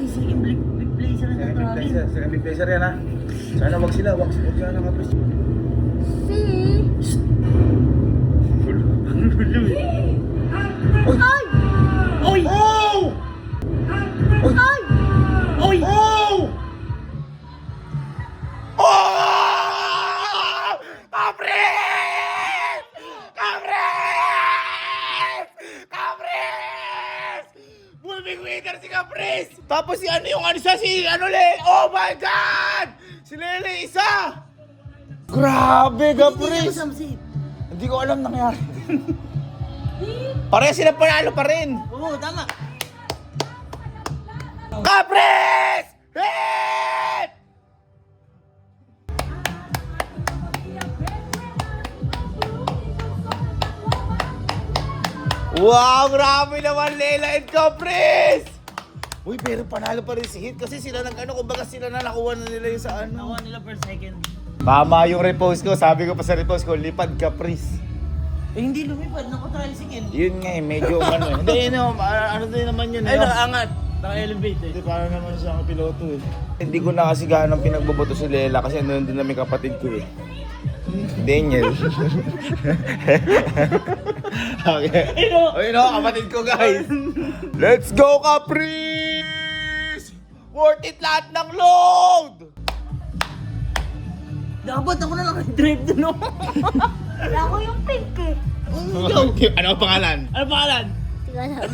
second big placer na tawagin. Second big placer yan ha. Sana wag sila, wag sana Kapris. Ay! Oy! Oh! Ay! Oy! Oh! Oh! Kapris! Kapris! Kapris! Bulbing winner si Kapris! Tapos si ano yung ano siya, si ano le? Oh my God! Si Lele isa! Grabe, Kapris! Hindi ko alam nangyari. Pareha sila panalo pa rin. Oo, tama. Kapris! Hit! Wow, grabe naman Lela and Kapris! Uy, pero panalo pa rin si Hit kasi sila nag-ano, kumbaga sila na nakuha na nila yung sa ano. Nakuha nila per second. Tama yung repost ko, sabi ko pa sa repost ko, lipad Kapris. Eh, hindi lumipad. Nako-tricycle. Yun nga eh, medyo ano eh. Hindi, ano din naman yun. Ay, no? nakaangat. Naka-elevate eh. Hindi, parang naman siya ang piloto eh. Hindi ko na kasi gaano pinagboboto si Lela kasi nandun din namin kapatid ko eh. Daniel. Okay. Ayun o, kapatid ko guys. Let's go Kapris! Worth it lahat ng load! Dapat ako na lang drive dun, no? Wala ko yung pink eh. Ano ang pangalan? Ano pangalan? Tiga lang.